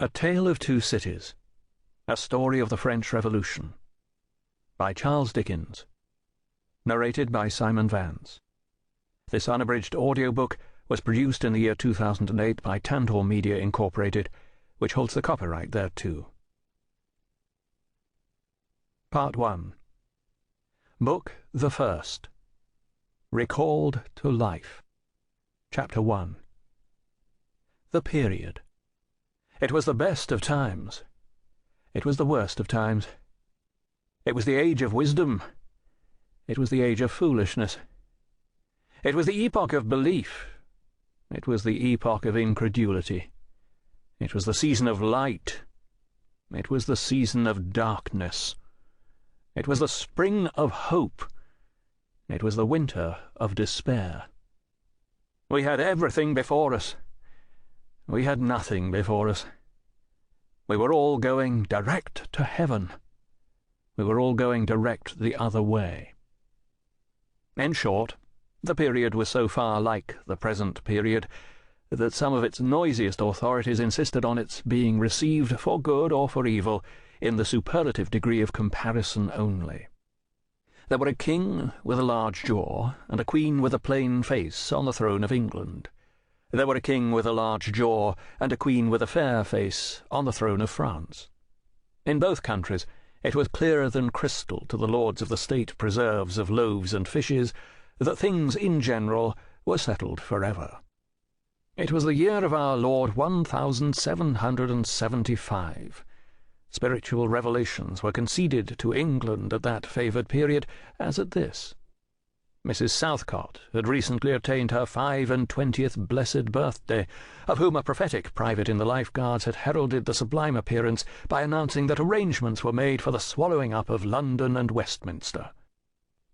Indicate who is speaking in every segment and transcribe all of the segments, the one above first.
Speaker 1: A Tale of Two Cities, A Story of the French Revolution, by Charles Dickens, narrated by Simon Vance. This unabridged audiobook was produced in the year 2008 by Tantor Media Incorporated, which holds the copyright thereto. Part 1. Book the First. Recalled to Life. Chapter 1. The Period. It was the best of times. It was the worst of times. It was the age of wisdom. It was the age of foolishness. It was the epoch of belief. It was the epoch of incredulity. It was the season of light. It was the season of darkness. It was the spring of hope. It was the winter of despair. We had everything before us. We had nothing before us. We were all going direct to heaven. We were all going direct the other way. In short, the period was so far like the present period that some of its noisiest authorities insisted on its being received for good or for evil in the superlative degree of comparison only. There were a king with a large jaw and a queen with a plain face on the throne of England. There were a king with a large jaw and a queen with a fair face on the throne of France. In both countries it was clearer than crystal to the lords of the state preserves of loaves and fishes that things in general were settled forever. It was the year of our Lord 1775. Spiritual revelations were conceded to England at that favoured period as at this. Mrs. Southcott had recently attained her 25th blessed birthday, of whom a prophetic private in the Life Guards had heralded the sublime appearance by announcing that arrangements were made for the swallowing up of London and Westminster.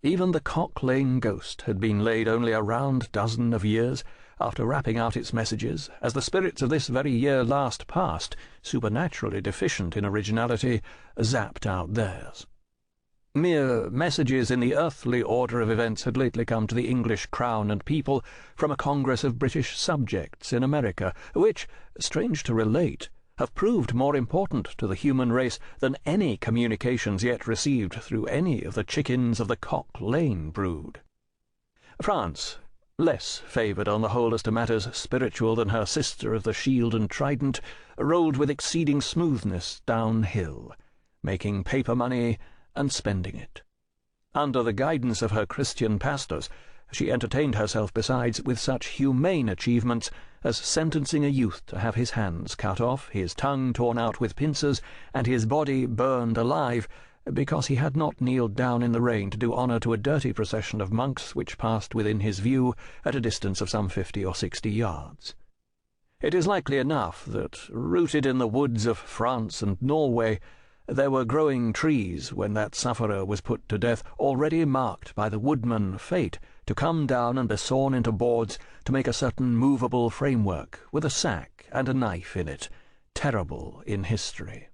Speaker 1: Even the Cock Lane ghost had been laid only a round dozen of years after rapping out its messages, as the spirits of this very year last past, supernaturally deficient in originality, zapped out theirs. Mere messages in the earthly order of events had lately come to the English crown and people from a congress of British subjects in America, which, strange to relate, have proved more important to the human race than any communications yet received through any of the chickens of the Cock Lane brood. France, less favoured on the whole as to matters spiritual than her sister of the shield and trident, rolled with exceeding smoothness downhill, making paper money and spending it. Under the guidance of her Christian pastors, she entertained herself besides with such humane achievements as sentencing a youth to have his hands cut off, his tongue torn out with pincers, and his body burned alive, because he had not kneeled down in the rain to do honour to a dirty procession of monks which passed within his view at a distance of some 50 or 60 yards. It is likely enough that, rooted in the woods of France and Norway, there were growing trees when that sufferer was put to death, already marked by the woodman Fate to come down and be sawn into boards to make a certain movable framework with a sack and a knife in it, terrible in history.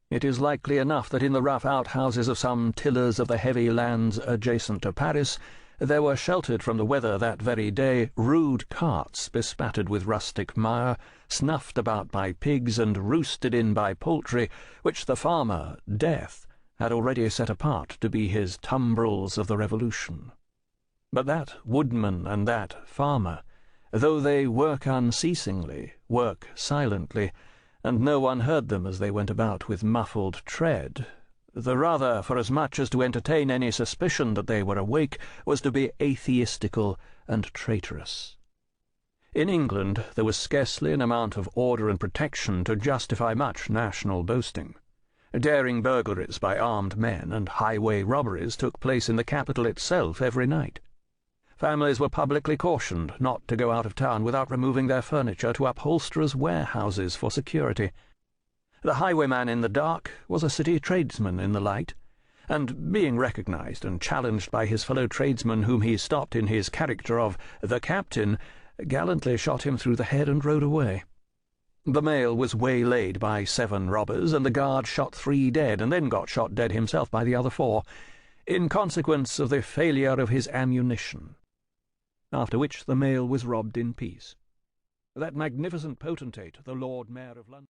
Speaker 1: It is likely enough that in the rough outhouses of some tillers of the heavy lands adjacent to Paris there were sheltered from the weather that very day rude carts bespattered with rustic mire, snuffed about by pigs and roosted in by poultry, which the farmer, Death, had already set apart to be his tumbrils of the Revolution. But that woodman and that farmer, though they work unceasingly, work silently, and no one heard them as they went about with muffled tread, the rather for as much as to entertain any suspicion that they were awake was to be atheistical and traitorous. In England there was scarcely an amount of order and protection to justify much national boasting. Daring burglaries by armed men and highway robberies took place in the capital itself every night. Families were publicly cautioned not to go out of town without removing their furniture to upholsterers' warehouses for security. The highwayman in the dark was a city tradesman in the light, and being recognized and challenged by his fellow tradesmen whom he stopped in his character of the captain, gallantly shot him through the head and rode away. The mail was waylaid by 7 robbers, and the guard shot 3 dead, and then got shot dead himself by the other 4, in consequence of the failure of his ammunition, after which the mail was robbed in peace. That magnificent potentate, the Lord Mayor of London,